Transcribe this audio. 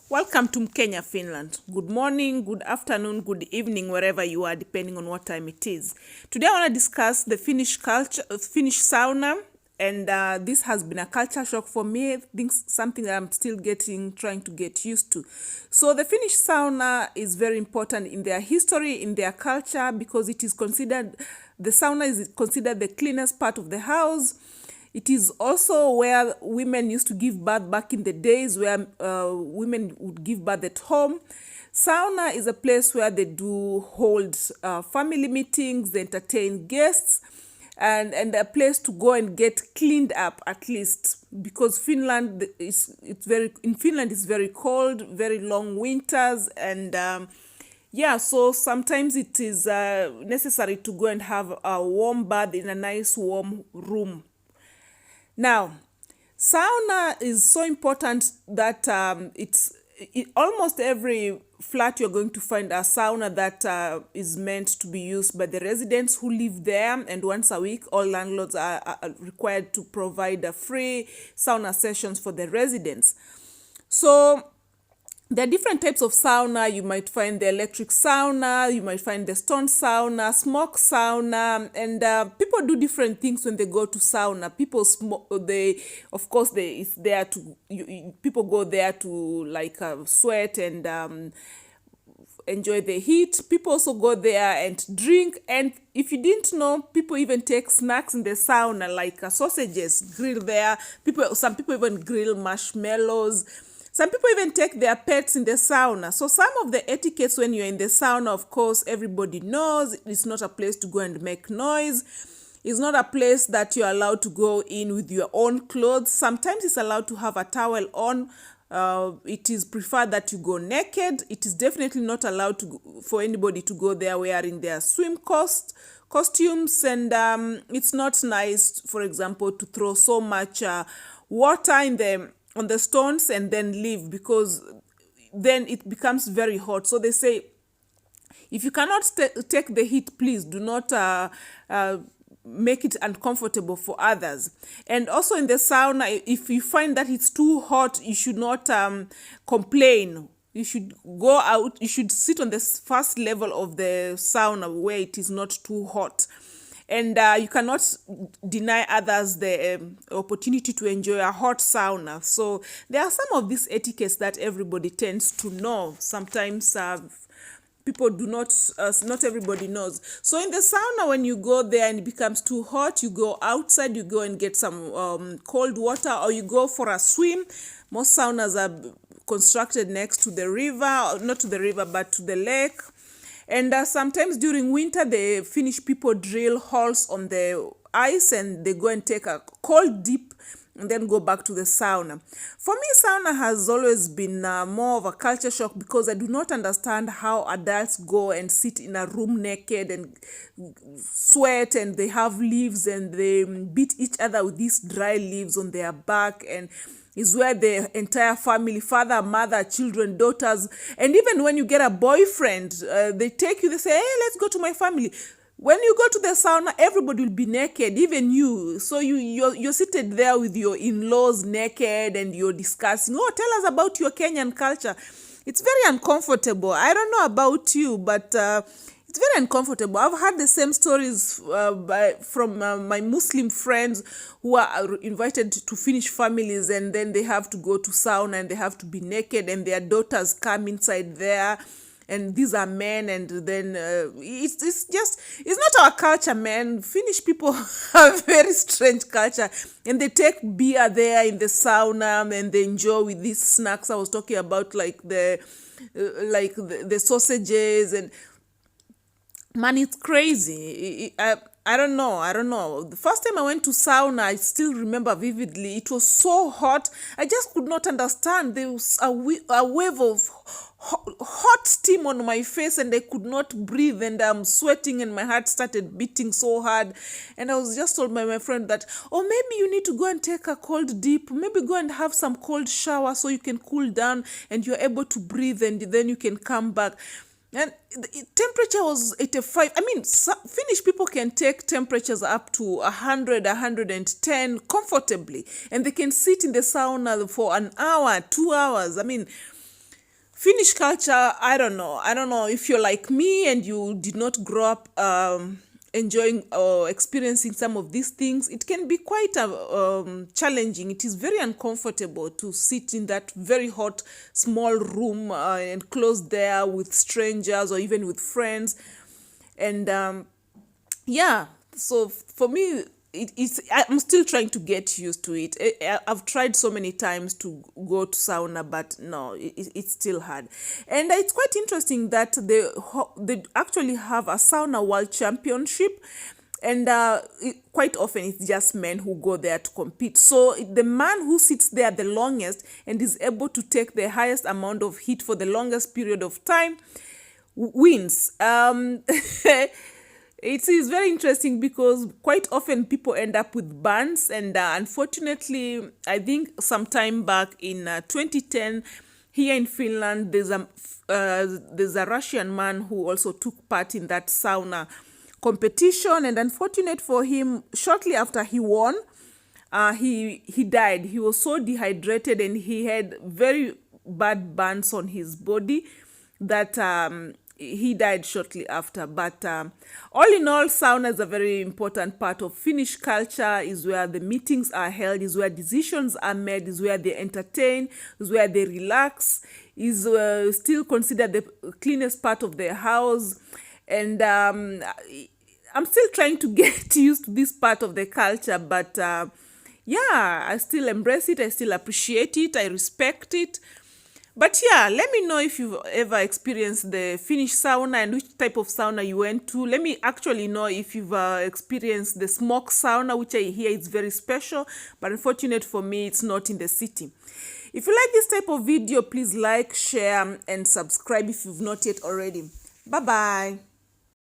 Welcome to Kenya, Finland. Good morning, good afternoon, good evening, wherever you are, depending on what time it is. Today I want to discuss the Finnish culture, Finnish sauna, and this has been a culture shock for me. I think something that I'm still trying to get used to. So the Finnish sauna is very important in their history, in their culture, because the sauna is considered the cleanest part of the house. It is also where women used to give birth back in the days where women would give birth at home. Sauna is a place where they do hold family meetings, they entertain guests, and a place to go and get cleaned up at least, because Finland it's very cold, very long winters, and so sometimes it is necessary to go and have a warm bath in a nice warm room. Now, sauna is so important that almost every flat you're going to find a sauna that is meant to be used by the residents who live there, and once a week all landlords are required to provide a free sauna sessions for the residents. So there are different types of sauna. You might find the electric sauna, you might find the stone sauna, smoke sauna, and people do different things when they go to sauna. People smoke. It's there to people go there to sweat and enjoy the heat. People also go there and drink, and if you didn't know, people even take snacks in the sauna, like sausages grilled there. Some people even grill marshmallows. Some people even take their pets in the sauna. So some of the etiquettes when you're in the sauna, of course, everybody knows. It's not a place to go and make noise. It's not a place that you're allowed to go in with your own clothes. Sometimes it's allowed to have a towel on. It is preferred that you go naked. It is definitely not allowed for anybody to go there wearing their swim costumes. And it's not nice, for example, to throw so much water on the stones and then leave, because then it becomes very hot. So they say, if you cannot take the heat, please do not make it uncomfortable for others. And also in the sauna, if you find that it's too hot, you should not complain. You should go out. You should sit on the first level of the sauna where it is not too hot. And you cannot deny others the opportunity to enjoy a hot sauna. So there are some of these etiquettes that everybody tends to know. Sometimes people do not everybody knows. So in the sauna, when you go there and it becomes too hot, you go outside, you go and get some cold water, or you go for a swim. Most saunas are constructed next to the river, not to the river, but to the lake. And sometimes during winter, the Finnish people drill holes on the ice and they go and take a cold dip and then go back to the sauna. For me, sauna has always been more of a culture shock, because I do not understand how adults go and sit in a room naked and sweat, and they have leaves and they beat each other with these dry leaves on their back, and is where the entire family, father, mother, children, daughters, and even when you get a boyfriend, they take you, they say, hey, let's go to my family. When you go to the sauna, everybody will be naked, even you. So you're seated there with your in-laws naked, and you're discussing, oh, tell us about your Kenyan culture. It's very uncomfortable. I don't know about you, but it's very uncomfortable. I've heard the same stories from my Muslim friends who are invited to Finnish families, and then they have to go to sauna and they have to be naked, and their daughters come inside there, and these are men, and then it's not our culture, man. Finnish people have a very strange culture, and they take beer there in the sauna and they enjoy with these snacks I was talking about, like the sausages, and man, it's crazy. I don't know. The first time I went to sauna, I still remember vividly. It was so hot. I just could not understand. There was a wave of hot steam on my face, and I could not breathe, and I'm sweating, and my heart started beating so hard. And I was just told by my friend that, oh, maybe you need to go and take a cold dip. Maybe go and have some cold shower so you can cool down and you're able to breathe, and then you can come back. And the temperature was 85. I mean, Finnish people can take temperatures up to 100, 110 comfortably. And they can sit in the sauna for an hour, 2 hours. I mean, Finnish culture, I don't know. I don't know if you're like me and you did not grow up enjoying or experiencing some of these things. It can be quite challenging. It is very uncomfortable to sit in that very hot, small room and closed there with strangers or even with friends. And yeah, so for me, I'm still trying to get used to it. I've tried so many times to go to sauna, but no, it's still hard. And it's quite interesting that they actually have a sauna world championship, and quite often it's just men who go there to compete. So the man who sits there the longest and is able to take the highest amount of heat for the longest period of time wins. It is very interesting because quite often people end up with burns, and unfortunately, I think sometime back in 2010, here in Finland, there's a Russian man who also took part in that sauna competition, and unfortunate for him, shortly after he won, he died. He was so dehydrated and he had very bad burns on his body that he died shortly after. But all in all, sauna is a very important part of Finnish culture, is where the meetings are held, is where decisions are made, is where they entertain, is where they relax, is still considered the cleanest part of their house. And I'm still trying to get used to this part of the culture, but yeah, I still embrace it, I still appreciate it, I respect it. But yeah, let me know if you've ever experienced the Finnish sauna and which type of sauna you went to. Let me actually know if you've experienced the smoke sauna, which I hear is very special, but unfortunate for me, it's not in the city. If you like this type of video, please like, share, and subscribe if you've not yet already. Bye-bye.